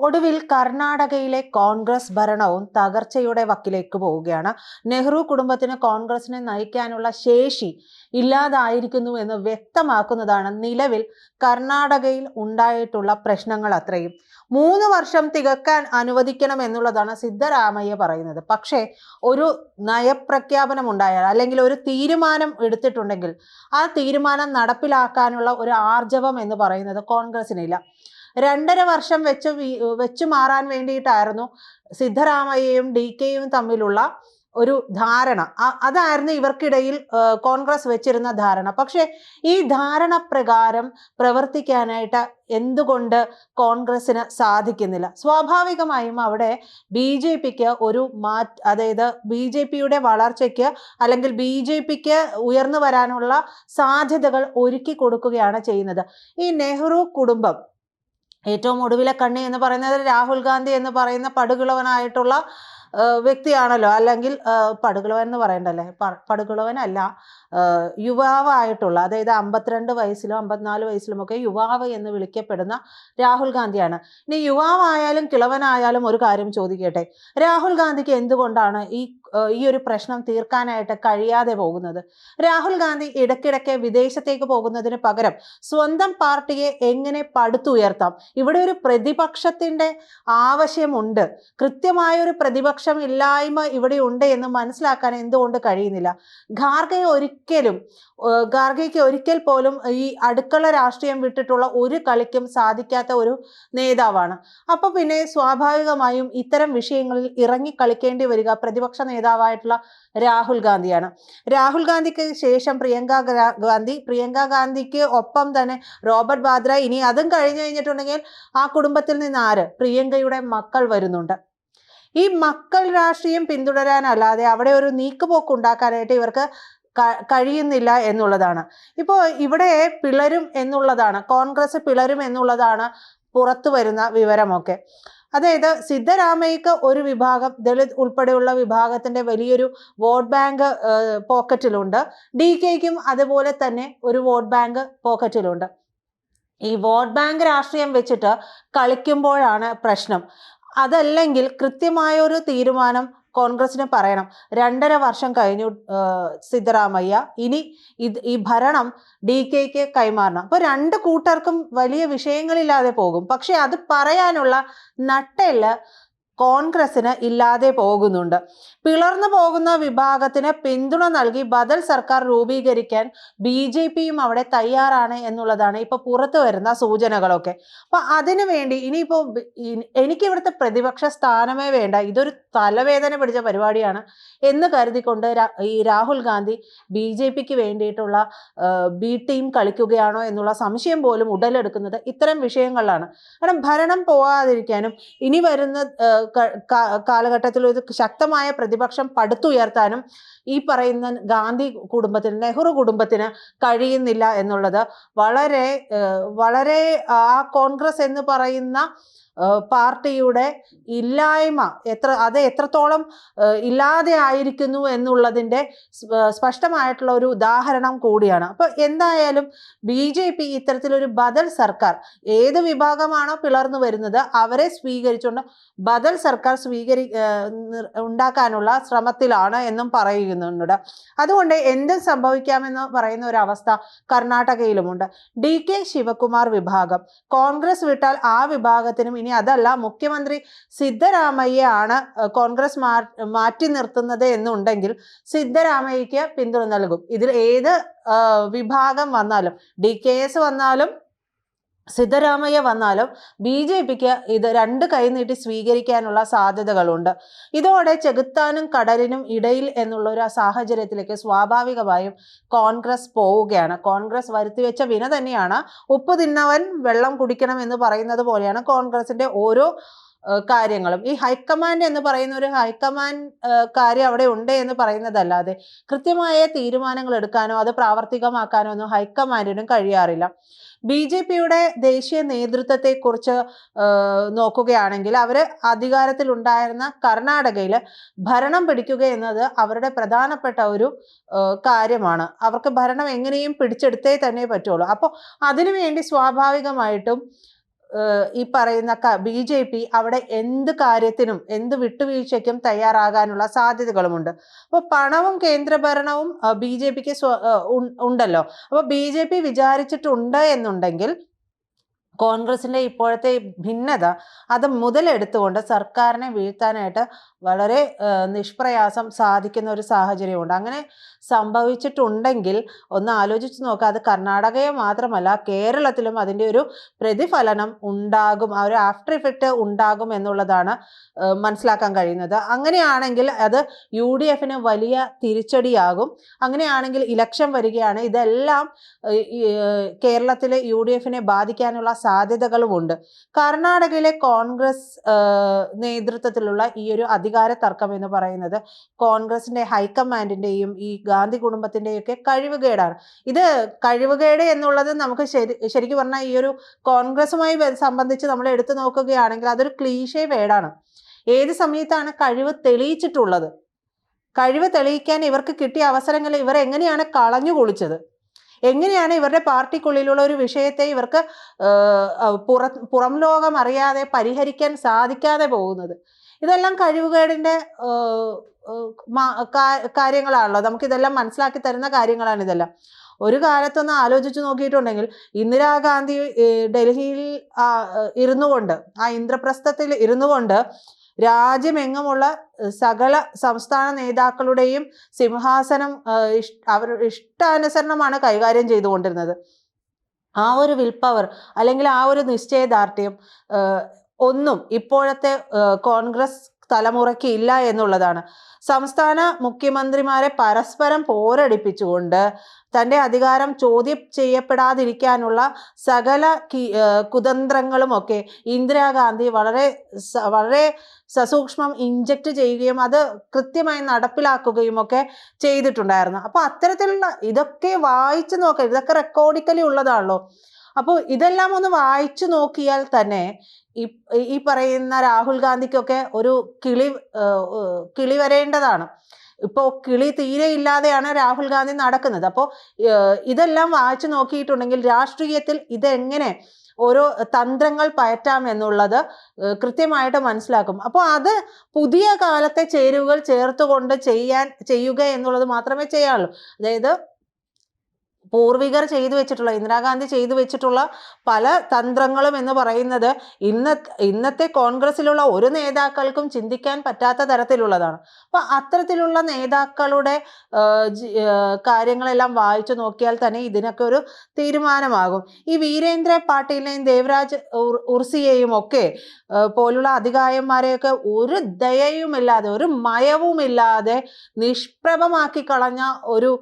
ഒടുവിൽ കർണാടകയിലെ കോൺഗ്രസ് ഭരണവും തകർച്ചയുടെ വക്കിലേക്ക് പോവുകയാണ്. നെഹ്റു കുടുംബത്തിന് കോൺഗ്രസിനെ നയിക്കാനുള്ള ശേഷി ഇല്ലാതായിരിക്കുന്നു എന്ന് വ്യക്തമാക്കുന്നതാണ് നിലവിൽ കർണാടകയിൽ ഉണ്ടായിട്ടുള്ള പ്രശ്നങ്ങൾ അത്രയും. 3 വർഷം തികക്കാൻ അനുവദിക്കണം എന്നുള്ളതാണ് സിദ്ധരാമയ്യ പറയുന്നത്. പക്ഷേ ഒരു നയപ്രഖ്യാപനം ഉണ്ടായാൽ അല്ലെങ്കിൽ ഒരു തീരുമാനം എടുത്തിട്ടുണ്ടെങ്കിൽ ആ തീരുമാനം നടപ്പിലാക്കാനുള്ള ഒരു ആർജവം എന്ന് പറയുന്നത് കോൺഗ്രസിനില്ല. 2.5 വർഷം വെച്ചു മാറാൻ വേണ്ടിയിട്ടായിരുന്നു സിദ്ധരാമയ്യയും DKയും തമ്മിലുള്ള ഒരു ധാരണ. അതായിരുന്നു ഇവർക്കിടയിൽ കോൺഗ്രസ് വെച്ചിരുന്ന ധാരണ. പക്ഷേ ഈ ധാരണ പ്രകാരം പ്രവർത്തിക്കാനായിട്ട് എന്തുകൊണ്ട് കോൺഗ്രസിന് സാധിക്കുന്നില്ല? സ്വാഭാവികമായും അവിടെ BJPക്ക് ഒരു അതായത് BJPയുടെ വളർച്ചയ്ക്ക് അല്ലെങ്കിൽ BJPക്ക് ഉയർന്നു വരാനുള്ള സാധ്യതകൾ ഒരുക്കി കൊടുക്കുകയാണ് ചെയ്യുന്നത്. ഈ നെഹ്റു കുടുംബം ഏറ്റവും ഒടുവിലെ കണ്ണി എന്ന് പറയുന്നത് രാഹുൽ ഗാന്ധി എന്ന് പറയുന്ന പടുകിളവനായിട്ടുള്ള വ്യക്തിയാണല്ലോ. അല്ലെങ്കിൽ പടുകിളവൻ എന്ന് പറയണ്ടല്ലേ, പടുകിളവനല്ല, യുവാവായിട്ടുള്ള, അതായത് 52 വയസ്സിലും 54 വയസ്സിലുമൊക്കെ യുവാവ് എന്ന് വിളിക്കപ്പെടുന്ന രാഹുൽ ഗാന്ധിയാണ്. ഇനി യുവാവായാലും കിളവനായാലും ഒരു കാര്യം ചോദിക്കട്ടെ, രാഹുൽ ഗാന്ധിക്ക് എന്തുകൊണ്ടാണ് ഈ ഒരു പ്രശ്നം തീർക്കാനായിട്ട് കഴിയാതെ പോകുന്നത്? രാഹുൽ ഗാന്ധി ഇടയ്ക്കിടയ്ക്ക് വിദേശത്തേക്ക് പോകുന്നതിന് പകരം സ്വന്തം പാർട്ടിയെ എങ്ങനെ പടുത്തുയർത്താം? ഇവിടെ ഒരു പ്രതിപക്ഷത്തിന്റെ ആവശ്യമുണ്ട്. കൃത്യമായൊരു പ്രതിപക്ഷം ഇല്ലായ്മ ഇവിടെ ഉണ്ട് എന്ന് മനസ്സിലാക്കാൻ എന്തുകൊണ്ട് കഴിയുന്നില്ല? ഖാർഗെയ്ക്ക് ഒരിക്കൽ പോലും ഈ അടുക്കള രാഷ്ട്രീയം വിട്ടിട്ടുള്ള ഒരു കളിക്കും സാധിക്കാത്ത ഒരു നേതാവാണ്. അപ്പൊ പിന്നെ സ്വാഭാവികമായും ഇത്തരം വിഷയങ്ങളിൽ ഇറങ്ങി കളിക്കേണ്ടി വരിക പ്രതിപക്ഷ നേതാവായിട്ടുള്ള രാഹുൽ ഗാന്ധിയാണ്. രാഹുൽ ഗാന്ധിക്ക് ശേഷം പ്രിയങ്ക ഗാന്ധിക്ക് ഒപ്പം തന്നെ റോബർട്ട് വാദ്ര. ഇനി അതും കഴിഞ്ഞിട്ടുണ്ടെങ്കിൽ ആ കുടുംബത്തിൽ നിന്ന് ആര്? പ്രിയങ്കയുടെ മക്കൾ വരുന്നുണ്ട്. ഈ മക്കൾ രാഷ്ട്രീയം പിന്തുടരാനല്ലാതെ അവിടെ ഒരു നീക്കുപോക്ക് ഉണ്ടാക്കാനായിട്ട് ഇവർക്ക് കഴിയുന്നില്ല എന്നുള്ളതാണ്. ഇപ്പോൾ ഇവിടെ പിളരും എന്നുള്ളതാണ്, കോൺഗ്രസ് പിളരും എന്നുള്ളതാണ് പുറത്തു വരുന്ന വിവരമൊക്കെ. അതായത് സിദ്ധരാമയ്യക്ക് ഒരു വിഭാഗം, ദളിത് ഉൾപ്പെടെയുള്ള വിഭാഗത്തിന്റെ വലിയൊരു വോട്ട് ബാങ്ക് പോക്കറ്റിലുണ്ട്. DKയ്ക്കും അതുപോലെ തന്നെ ഒരു വോട്ട് ബാങ്ക് പോക്കറ്റിലുണ്ട്. ഈ വോട്ട് ബാങ്ക് രാഷ്ട്രീയം വെച്ചിട്ട് കളിക്കുമ്പോഴാണ് പ്രശ്നം. അതല്ലെങ്കിൽ കൃത്യമായ ഒരു തീരുമാനം കോൺഗ്രസിന് പറയണം. 2.5 വർഷം കഴിഞ്ഞു സിദ്ധരാമയ്യ, ഇനി ഈ ഭരണം DKയ്ക്ക് കൈമാറണം. അപ്പൊ 2 കൂട്ടർക്കും വലിയ വിഷയങ്ങളില്ലാതെ പോകും. പക്ഷെ അത് പറയാനുള്ള നട്ടെല്ല് കോൺഗ്രസിന് ഇല്ലാതെ പോകുന്നുണ്ട്. പിളർന്നു പോകുന്ന വിഭാഗത്തിന് പിന്തുണ നൽകി ബദൽ സർക്കാർ രൂപീകരിക്കാൻ BJPയും അവിടെ തയ്യാറാണ് എന്നുള്ളതാണ് ഇപ്പൊ പുറത്തു വരുന്ന സൂചനകളൊക്കെ. അപ്പൊ അതിനു വേണ്ടി ഇനിയിപ്പോ എനിക്ക് ഇവിടുത്തെ പ്രതിപക്ഷ സ്ഥാനമേ വേണ്ട, ഇതൊരു തലവേദന പിടിച്ച പരിപാടിയാണ് എന്ന് കരുതിക്കൊണ്ട് ഈ രാഹുൽ ഗാന്ധി BJPക്ക് വേണ്ടിയിട്ടുള്ള B ടീം കളിക്കുകയാണോ എന്നുള്ള സംശയം പോലും ഉടലെടുക്കുന്നത് ഇത്തരം വിഷയങ്ങളിലാണ്. കാരണം ഭരണം പോവാതിരിക്കാനും ഇനി വരുന്ന കാലഘട്ടത്തിൽ ഒരു ശക്തമായ പ്രതിപക്ഷം പടുത്തുയർത്താനും ഈ പറയുന്ന ഗാന്ധി കുടുംബത്തിന്, നെഹ്റു കുടുംബത്തിന് കഴിയുന്നില്ല എന്നുള്ളത് വളരെ വളരെ ആ കോൺഗ്രസ് എന്ന് പറയുന്ന പാർട്ടിയുടെ ഇല്ലായ്മ എത്രത്തോളം ഇല്ലാതെ ആയിരിക്കുന്നു എന്നുള്ളതിൻ്റെ സ്പഷ്ടമായിട്ടുള്ള ഒരു ഉദാഹരണം കൂടിയാണ്. അപ്പൊ എന്തായാലും BJP ഇത്തരത്തിലൊരു ബദൽ സർക്കാർ, ഏത് വിഭാഗമാണോ പിളർന്നു വരുന്നത് അവരെ സ്വീകരിച്ചുകൊണ്ട് ബദൽ സർക്കാർ ഉണ്ടാക്കാനുള്ള ശ്രമത്തിലാണ് എന്നും പറയുന്നുണ്ട്. അതുകൊണ്ട് എന്തും സംഭവിക്കാമെന്ന് പറയുന്ന ഒരു അവസ്ഥ കർണാടകയിലുമുണ്ട്. DK ശിവകുമാർ വിഭാഗം കോൺഗ്രസ് വിട്ടാൽ ആ വിഭാഗത്തിനും, ഇനി അതല്ല മുഖ്യമന്ത്രി സിദ്ധരാമയ്യ ആണ് കോൺഗ്രസ് മാറ്റി നിർത്തുന്നത് എന്നുണ്ടെങ്കിൽ സിദ്ധരാമയ്യക്ക് പിന്തുണ നൽകും. ഇതിൽ ഏത് വിഭാഗം വന്നാലും, DKS വന്നാലും സിദ്ധരാമയ്യ വന്നാലും BJPക്ക് ഇത് 2 കൈ നീട്ടി സ്വീകരിക്കാനുള്ള സാധ്യതകളുണ്ട്. ഇതോടെ ചെകുത്താനും കടലിനും ഇടയിൽ എന്നുള്ള ഒരു സാഹചര്യത്തിലേക്ക് സ്വാഭാവികമായും കോൺഗ്രസ് പോവുകയാണ്. കോൺഗ്രസ് വരുത്തിവെച്ച വിന തന്നെയാണ്. ഉപ്പ് തിന്നവൻ വെള്ളം കുടിക്കണം എന്ന് പറയുന്നത് പോലെയാണ് കോൺഗ്രസിന്റെ ഓരോ കാര്യങ്ങളും. ഈ ഹൈക്കമാൻഡ് എന്ന് പറയുന്ന ഒരു ഹൈക്കമാൻഡ് കാര്യം അവിടെ ഉണ്ട് എന്ന് പറയുന്നതല്ലാതെ കൃത്യമായ തീരുമാനങ്ങൾ എടുക്കാനോ അത് പ്രാവർത്തികമാക്കാനോ ഒന്നും ഹൈക്കമാൻഡിനും കഴിയാറില്ല. BJPയുടെ ദേശീയ നേതൃത്വത്തെക്കുറിച്ച് നോക്കുകയാണെങ്കിൽ അവർ അധികാരത്തിലുണ്ടായിരുന്ന കർണാടകയിൽ ഭരണം പിടിക്കുക എന്നത് അവരുടെ പ്രധാനപ്പെട്ട ഒരു കാര്യമാണ്. അവർക്ക് ഭരണം എങ്ങനെയും പിടിച്ചെടുത്തേ തന്നെ പറ്റുള്ളൂ. അപ്പോൾ അതിനുവേണ്ടി സ്വാഭാവികമായിട്ടും ഈ പറയുന്ന BJP അവിടെ എന്ത് കാര്യത്തിനും എന്ത് വിട്ടുവീഴ്ചയ്ക്കും തയ്യാറാകാനുള്ള സാധ്യതകളുമുണ്ട്. അപ്പോൾ പണവും കേന്ദ്രഭരണവും BJPക്ക് ഉണ്ടല്ലോ. അപ്പോൾ BJP വിചാരിച്ചിട്ടുണ്ട് എന്നുണ്ടെങ്കിൽ കോൺഗ്രസിന്റെ ഇപ്പോഴത്തെ ഭിന്നത അത് മുതലെടുത്തുകൊണ്ട് സർക്കാരിനെ വീഴ്ത്താനായിട്ട് വളരെ നിഷ്പ്രയാസം സാധിക്കുന്ന ഒരു സാഹചര്യമുണ്ട്. അങ്ങനെ സംഭവിച്ചിട്ടുണ്ടെങ്കിൽ ഒന്ന് ആലോചിച്ച് നോക്കുക. അത് കർണാടകയെ മാത്രമല്ല കേരളത്തിലും അതിൻ്റെ ഒരു പ്രതിഫലനം ഉണ്ടാകും, ആ ഒരു ആഫ്റ്റർ ഇഫക്റ്റ് ഉണ്ടാകും എന്നുള്ളതാണ് മനസ്സിലാക്കാൻ കഴിയുന്നത്. അങ്ങനെയാണെങ്കിൽ അത് UDFന് വലിയ തിരിച്ചടിയാകും. അങ്ങനെയാണെങ്കിൽ ഇലക്ഷൻ വരികയാണ്. ഇതെല്ലാം കേരളത്തിലെ UDFനെ ബാധിക്കാനുള്ള സാധ്യതകളുമുണ്ട്. കർണാടകയിലെ കോൺഗ്രസ് നേതൃത്വത്തിലുള്ള ഈ ഒരു അധികാര തർക്കം എന്ന് പറയുന്നത് കോൺഗ്രസിന്റെ ഹൈക്കമാൻഡിന്റെയും ഈ ഗാന്ധി കുടുംബത്തിന്റെയും ഒക്കെ കഴിവുകേടാണ്. ഇത് കഴിവുകേട് എന്നുള്ളത് നമുക്ക് ശരിക്കും പറഞ്ഞാൽ ഈ ഒരു കോൺഗ്രസുമായി സംബന്ധിച്ച് നമ്മൾ എടുത്തു നോക്കുകയാണെങ്കിൽ അതൊരു ക്ലീഷേ വേടാണ്. ഏത് സമയത്താണ് കഴിവ് തെളിയിച്ചിട്ടുള്ളത്? കഴിവ് തെളിയിക്കാൻ ഇവർക്ക് കിട്ടിയ അവസരങ്ങൾ ഇവർ എങ്ങനെയാണ് കളഞ്ഞു കുളിച്ചത്? എങ്ങനെയാണ് ഇവരുടെ പാർട്ടിക്കുള്ളിലുള്ള ഒരു വിഷയത്തെ ഇവർക്ക് പുറം ലോകം അറിയാതെ പരിഹരിക്കാൻ സാധിക്കാതെ പോകുന്നത്? ഇതെല്ലാം കഴിവുകേടിന്റെ കാര്യങ്ങളാണല്ലോ. നമുക്കിതെല്ലാം മനസ്സിലാക്കി തരുന്ന കാര്യങ്ങളാണ് ഇതെല്ലാം. ഒരു കാലത്തൊന്ന് ആലോചിച്ചു നോക്കിയിട്ടുണ്ടെങ്കിൽ ഇന്ദിരാഗാന്ധി ഡൽഹിയിൽ ഇരുന്നു കൊണ്ട്, ആ ഇന്ദ്രപ്രസ്ഥത്തിൽ ഇരുന്നു കൊണ്ട് രാജ്യമെങ്ങുമുള്ള സകല സംസ്ഥാന നേതാക്കളുടെയും സിംഹാസനം അവരുടെ ഇഷ്ടാനുസരണമാണ് കൈകാര്യം ചെയ്തുകൊണ്ടിരുന്നത്. ആ ഒരു വിൽ പവർ അല്ലെങ്കിൽ ആ ഒരു നിശ്ചയദാർഢ്യം ഒന്നും ഇപ്പോഴത്തെ കോൺഗ്രസ് തലമുറയ്ക്ക് ഇല്ല എന്നുള്ളതാണ്. സംസ്ഥാന മുഖ്യമന്ത്രിമാരെ പരസ്പരം പോരടിപ്പിച്ചുകൊണ്ട് തൻ്റെ അധികാരം ചോദ്യം ചെയ്യപ്പെടാതിരിക്കാനുള്ള സകല കുതന്ത്രങ്ങളുമൊക്കെ ഇന്ദിരാഗാന്ധി വളരെ വളരെ സസൂക്ഷ്മം ഇൻജക്റ്റ് ചെയ്യുകയും അത് കൃത്യമായി നടപ്പിലാക്കുകയും ഒക്കെ ചെയ്തിട്ടുണ്ടായിരുന്നു. അപ്പോൾ അത്തരത്തിലുള്ള ഇതൊക്കെ വായിച്ചു നോക്കുക, ഇതൊക്കെ റെക്കോർഡിക്കലി ഉള്ളതാണല്ലോ. അപ്പോൾ ഇതെല്ലാം ഒന്ന് വായിച്ചു നോക്കിയാൽ തന്നെ ഈ പറയുന്ന രാഹുൽ ഗാന്ധിക്കൊക്കെ ഒരു കിളി വരേണ്ടതാണ്. ഇപ്പോൾ കിളി തീരെ ഇല്ലാതെയാണ് രാഹുൽ ഗാന്ധി നടക്കുന്നത്. അപ്പോൾ ഇതെല്ലാം വായിച്ചു നോക്കിയിട്ടുണ്ടെങ്കിൽ രാഷ്ട്രീയത്തിൽ ഇതെങ്ങനെ ഓരോ തന്ത്രങ്ങൾ പയറ്റാം എന്നുള്ളത് കൃത്യമായിട്ട് മനസ്സിലാക്കും. അപ്പോൾ അത് പുതിയ കാലത്തെ ചേരുവകൾ ചേർത്തുകൊണ്ട് ചെയ്യുക എന്നുള്ളത് മാത്രമേ ചെയ്യാറുള്ളൂ. അതായത് പൂർവികർ ചെയ്തു വെച്ചിട്ടുള്ള, ഇന്ദിരാഗാന്ധി ചെയ്തു വെച്ചിട്ടുള്ള പല തന്ത്രങ്ങളും എന്ന് പറയുന്നത് ഇന്നത്തെ കോൺഗ്രസിലുള്ള ഒരു നേതാക്കൾക്കും ചിന്തിക്കാൻ പറ്റാത്ത തരത്തിലുള്ളതാണ്. അപ്പൊ അത്തരത്തിലുള്ള നേതാക്കളുടെ കാര്യങ്ങളെല്ലാം വായിച്ചു നോക്കിയാൽ തന്നെ ഇതിനൊക്കെ ഒരു തീരുമാനമാകും. ഈ വീരേന്ദ്ര പാട്ടീലിനെയും ദേവരാജ് ഉർസിയെയും ഒക്കെ പോലുള്ള അധികായന്മാരെയൊക്കെ ഒരു ദയയുമില്ലാതെ ഒരു മയവുമില്ലാതെ നിഷ്പ്രഭമാക്കി കളഞ്ഞ ഒരു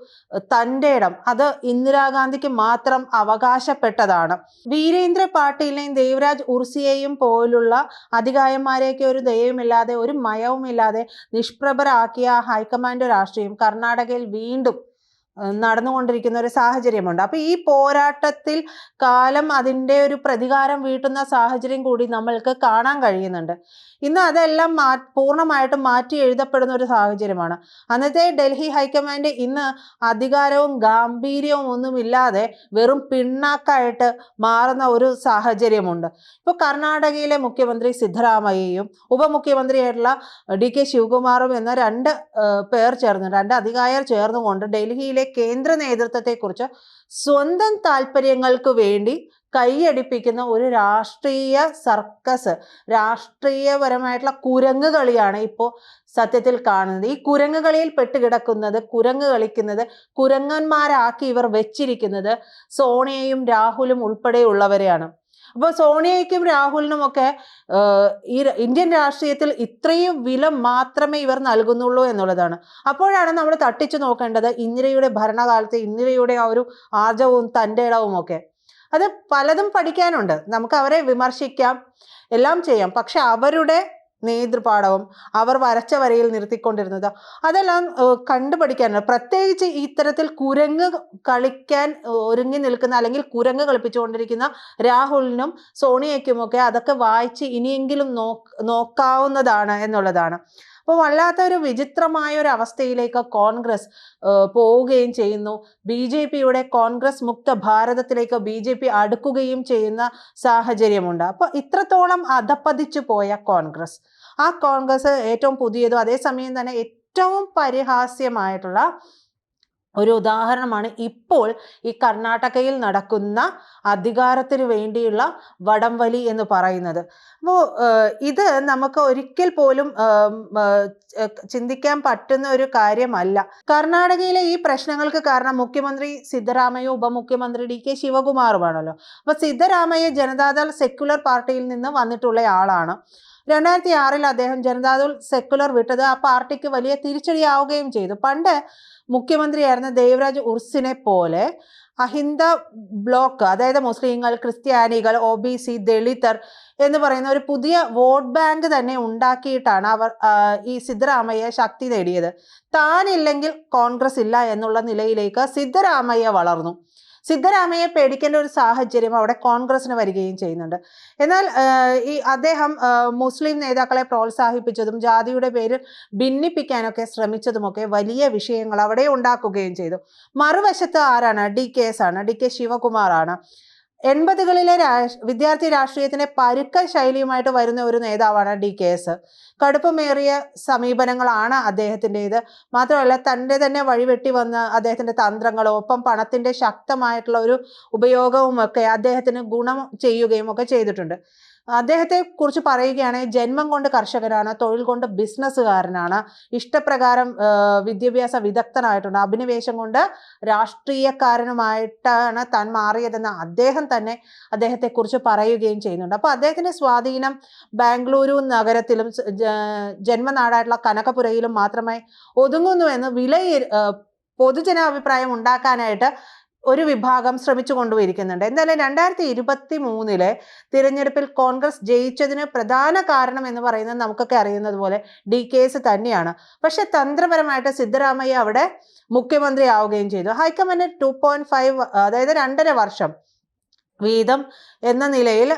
തൻ്റെ ഇടം അത് ഇന്ദിരാഗാന്ധിക്ക് മാത്രം അവകാശപ്പെട്ടതാണ്. വീരേന്ദ്ര പാട്ടീലിനെയും ദേവരാജ് ഉർസിയെയും പോലുള്ള അധികായന്മാരെയൊക്കെ ഒരു ദയവുമില്ലാതെ ഒരു മയവുമില്ലാതെ നിഷ്പ്രഭരാക്കിയ ഹൈക്കമാൻഡ് രാഷ്ട്രീയം കർണാടകയിൽ വീണ്ടും നടന്നുകൊണ്ടിരിക്കുന്ന ഒരു സാഹചര്യമുണ്ട്. അപ്പൊ ഈ പോരാട്ടത്തിൽ കാലം അതിൻ്റെ ഒരു പ്രതികാരം വീട്ടുന്ന സാഹചര്യം കൂടി നമ്മൾക്ക് കാണാൻ കഴിയുന്നുണ്ട്. ഇന്ന് അതെല്ലാം പൂർണ്ണമായിട്ടും മാറ്റി എഴുതപ്പെടുന്ന ഒരു സാഹചര്യമാണ്. അന്നത്തെ ഡൽഹി ഹൈക്കമാൻഡ് ഇന്ന് അധികാരവും ഗാംഭീര്യവും ഒന്നുമില്ലാതെ വെറും പിണ്ണാക്കായിട്ട് മാറുന്ന ഒരു സാഹചര്യമുണ്ട്. ഇപ്പോൾ കർണാടകയിലെ മുഖ്യമന്ത്രി സിദ്ധരാമയ്യയും ഉപമുഖ്യമന്ത്രിയായിട്ടുള്ള DK ശിവകുമാറും എന്ന രണ്ട് അധികായർ ചേർന്നുകൊണ്ട് ഡൽഹിയിലെ കേന്ദ്ര നേതൃത്വത്തെക്കുറിച്ച് സ്വന്തം താല്പര്യങ്ങൾക്ക് വേണ്ടി കൈയടിപ്പിക്കുന്ന ഒരു രാഷ്ട്രീയ സർക്കസ്, രാഷ്ട്രീയപരമായിട്ടുള്ള കുരങ്ങ് കളിയാണ് ഇപ്പോൾ സത്യത്തിൽ കാണുന്നത്. ഈ കുരങ്ങ് കളിയിൽ പെട്ടുകിടക്കുന്നത്, കുരങ്ങ് കളിക്കുന്നത്, കുരങ്ങന്മാരാക്കി ഇവർ വെച്ചിരിക്കുന്നത് സോണിയയും രാഹുലും ഉൾപ്പെടെയുള്ളവരെയാണ്. അപ്പോൾ സോണിയയ്ക്കും രാഹുലിനും ഒക്കെ ഈ ഇന്ത്യൻ രാഷ്ട്രീയത്തിൽ ഇത്രയും വില മാത്രമേ ഇവർ നൽകുന്നുള്ളൂ എന്നുള്ളതാണ്. അപ്പോഴാണ് നമ്മൾ തട്ടിച്ചു നോക്കേണ്ടത് ഇന്ദിരയുടെ ഭരണകാലത്ത് ഇന്ദിരയുടെ ആ ഒരു ആർജവും തൻ്റെ ഇടവും ഒക്കെ. അത് പലതും പഠിക്കാനുണ്ട്. നമുക്ക് അവരെ വിമർശിക്കാം, എല്ലാം ചെയ്യാം. പക്ഷെ അവരുടെ നേതൃപാടവം, അവർ വരച്ച വരയിൽ നിർത്തിക്കൊണ്ടിരുന്നത്, അതെല്ലാം കണ്ടുപഠിക്കാനുണ്ട്. പ്രത്യേകിച്ച് ഇത്തരത്തിൽ കുരങ്ങ് കളിക്കാൻ ഒരുങ്ങി നിൽക്കുന്ന അല്ലെങ്കിൽ കുരങ്ങ് കളിപ്പിച്ചുകൊണ്ടിരിക്കുന്ന രാഹുലിനും സോണിയയ്ക്കുമൊക്കെ അതൊക്കെ വായിച്ച് ഇനിയെങ്കിലും നോക്കാവുന്നതാണ് എന്നുള്ളതാണ്. അപ്പോൾ വല്ലാത്തൊരു വിചിത്രമായ ഒരു അവസ്ഥയിലേക്ക് കോൺഗ്രസ് പോവുകയും ചെയ്യുന്നു. BJPയുടെ കോൺഗ്രസ് മുക്ത ഭാരതത്തിലേക്ക് BJP അടുക്കുകയും ചെയ്യുന്ന സാഹചര്യമുണ്ട്. അപ്പോൾ ഇത്രത്തോളം അധപ്പതിച്ചു പോയ കോൺഗ്രസ്, ആ കോൺഗ്രസ് ഏറ്റവും പുതിയതും അതേസമയം തന്നെ ഏറ്റവും പരിഹാസ്യമായിട്ടുള്ള ഒരു ഉദാഹരണമാണ് ഇപ്പോൾ ഈ കർണാടകയിൽ നടക്കുന്ന അധികാരത്തിന് വേണ്ടിയുള്ള വടംവലി എന്ന് പറയുന്നത്. അപ്പോൾ ഇത് നമുക്ക് ഒരിക്കൽ പോലും ചിന്തിക്കാൻ പറ്റുന്ന ഒരു കാര്യമല്ല. കർണാടകയിലെ ഈ പ്രശ്നങ്ങൾക്ക് കാരണം മുഖ്യമന്ത്രി സിദ്ധരാമയ്യ, ഉപമുഖ്യമന്ത്രി DK ശിവകുമാറുമാണല്ലോ. അപ്പൊ സിദ്ധരാമയ്യ ജനതാദൾ സെക്യുലർ പാർട്ടിയിൽ നിന്ന് വന്നിട്ടുള്ള ആളാണ്. 2006 അദ്ദേഹം ജനതാദൾ സെക്യുലർ വിട്ടത് ആ പാർട്ടിക്ക് വലിയ തിരിച്ചടിയാവുകയും ചെയ്തു. പണ്ട് മുഖ്യമന്ത്രിയായിരുന്ന ദേവരാജ് ഉർസിനെ പോലെ അഹിന്ദ ബ്ലോക്ക്, അതായത് മുസ്ലിങ്ങൾ, ക്രിസ്ത്യാനികൾ, OBC, ദളിതർ എന്ന് പറയുന്ന ഒരു പുതിയ വോട്ട് ബാങ്ക് തന്നെ ഉണ്ടാക്കിയിട്ടാണ് അവർ ഈ സിദ്ധരാമയ്യ ശക്തി നേടിയത്. താനില്ലെങ്കിൽ കോൺഗ്രസ് ഇല്ല എന്നുള്ള നിലയിലേക്ക് സിദ്ധരാമയ്യ വളർന്നു. സിദ്ധരാമയ്യെ പേടിക്കേണ്ട ഒരു സാഹചര്യം അവിടെ കോൺഗ്രസിന് വരികയും ചെയ്യുന്നുണ്ട്. എന്നാൽ അദ്ദേഹം മുസ്ലിം നേതാക്കളെ പ്രോത്സാഹിപ്പിച്ചതും ജാതിയുടെ പേരിൽ ഭിന്നിപ്പിക്കാനൊക്കെ ശ്രമിച്ചതുമൊക്കെ വലിയ വിഷയങ്ങൾ അവിടെ ഉണ്ടാക്കുകയും ചെയ്തു. മറുവശത്ത് ആരാണ്? DKS ആണ്, DK ശിവകുമാറാണ്. 80കളിലെ വിദ്യാർത്ഥി രാഷ്ട്രീയത്തിന്റെ പരുക്കൻ ശൈലിയുമായിട്ട് വരുന്ന ഒരു നേതാവാണ് DKS. കടുപ്പമേറിയ സമീപനങ്ങളാണ് അദ്ദേഹത്തിൻ്റെത്. മാത്രമല്ല തൻ്റെ തന്നെ വഴിവെട്ടി വന്ന അദ്ദേഹത്തിന്റെ തന്ത്രങ്ങളും ഒപ്പം പണത്തിന്റെ ശക്തമായിട്ടുള്ള ഒരു ഉപയോഗവും ഒക്കെ അദ്ദേഹത്തിന് ഗുണം ചെയ്യുകയും ഒക്കെ ചെയ്തിട്ടുണ്ട്. അദ്ദേഹത്തെ കുറിച്ച് പറയുകയാണെങ്കിൽ ജന്മം കൊണ്ട് കർഷകനാണ്, തൊഴിൽ കൊണ്ട് ബിസിനസ്സുകാരനാണ്, ഇഷ്ടപ്രകാരം വിദ്യാഭ്യാസ വിദഗ്ധനായിട്ടുണ്ട്, അഭിനിവേശം കൊണ്ട് രാഷ്ട്രീയക്കാരനുമായിട്ടാണ് താൻ മാറിയതെന്ന് അദ്ദേഹം തന്നെ അദ്ദേഹത്തെക്കുറിച്ച് പറയുകയും ചെയ്യുന്നുണ്ട്. അപ്പോൾ അദ്ദേഹത്തിന്റെ സ്വാധീനം ബാംഗ്ലൂരു നഗരത്തിലും ജന്മനാടായിട്ടുള്ള കനകപുരയിലും മാത്രമേ ഒതുങ്ങുന്നുവെന്ന് പൊതുജനാഭിപ്രായം ഉണ്ടാക്കാനായിട്ട് ഒരു വിഭാഗം ശ്രമിച്ചു കൊണ്ടുപോയിരിക്കുന്നുണ്ട്. എന്തായാലും 2023 തിരഞ്ഞെടുപ്പിൽ കോൺഗ്രസ് ജയിച്ചതിന് പ്രധാന കാരണം എന്ന് പറയുന്നത് നമുക്കൊക്കെ അറിയുന്നത് പോലെ DKS തന്നെയാണ്. പക്ഷെ തന്ത്രപരമായിട്ട് സിദ്ധരാമയ്യ അവിടെ മുഖ്യമന്ത്രി ആവുകയും ചെയ്തു. ഹൈക്കമാൻഡ് 2.5 അതായത് 2.5 വർഷം വീതം എന്ന നിലയിൽ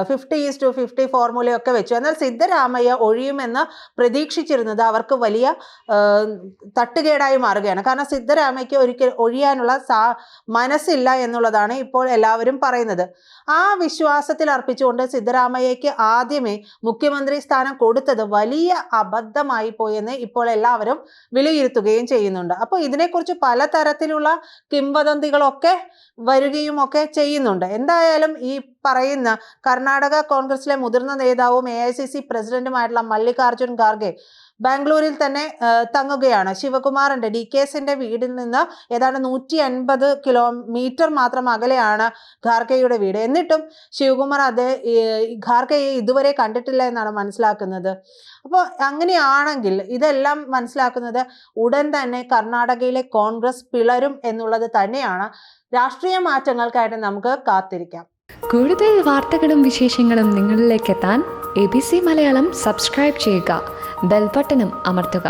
50:50 ഫോർമുലയൊക്കെ വെച്ചു. എന്നാൽ സിദ്ധരാമയ്യ ഒഴിയുമെന്ന് പ്രതീക്ഷിച്ചിരുന്നത് അവർക്ക് വലിയ തട്ടുകേടായി മാറുകയാണ്. കാരണം സിദ്ധരാമയ്യക്ക് ഒരിക്കൽ ഒഴിയാനുള്ള മനസ്സില്ല എന്നുള്ളതാണ് ഇപ്പോൾ എല്ലാവരും പറയുന്നത്. ആ വിശ്വാസത്തിൽ അർപ്പിച്ചുകൊണ്ട് സിദ്ധരാമയ്യക്ക് ആദ്യമേ മുഖ്യമന്ത്രി സ്ഥാനം കൊടുത്തത് വലിയ അബദ്ധമായി പോയെന്ന് ഇപ്പോൾ എല്ലാവരും വിലയിരുത്തുകയും ചെയ്യുന്നുണ്ട്. അപ്പോൾ ഇതിനെക്കുറിച്ച് പലതരത്തിലുള്ള കിംവദന്തികളൊക്കെ വരികയും ഒക്കെ ചെയ്യുന്നുണ്ട്. എന്തായാലും ഈ പറയുന്ന കർണാടക കോൺഗ്രസിലെ മുതിർന്ന നേതാവും AICC പ്രസിഡന്റുമായിട്ടുള്ള മല്ലികാർജുൻ ഖാർഗെ ബാംഗ്ലൂരിൽ തന്നെ തങ്ങുകയാണ്. ശിവകുമാറിന്റെ DKSന്റെ വീടിൽ നിന്ന് ഏതാണ്ട് 150 കിലോമീറ്റർ മാത്രം അകലെയാണ് ഖാർഗെയുടെ വീട്. എന്നിട്ടും ശിവകുമാർ ഖാർഗെയെ ഇതുവരെ കണ്ടിട്ടില്ല എന്നാണ് മനസ്സിലാക്കുന്നത്. അപ്പോൾ അങ്ങനെയാണെങ്കിൽ ഇതെല്ലാം മനസ്സിലാക്കുന്നത് ഉടൻ തന്നെ കർണാടകയിലെ കോൺഗ്രസ് പിളരും എന്നുള്ളത് തന്നെയാണ്. രാഷ്ട്രീയ മാറ്റങ്ങൾക്കായിട്ട് നമുക്ക് കാത്തിരിക്കാം. കൂടുതൽ വാർത്തകളും വിശേഷങ്ങളും നിങ്ങളിലേക്ക് എത്താൻ ABC മലയാളം സബ്സ്ക്രൈബ് ചെയ്യുക, ബെൽ ബട്ടണും അമർത്തുക.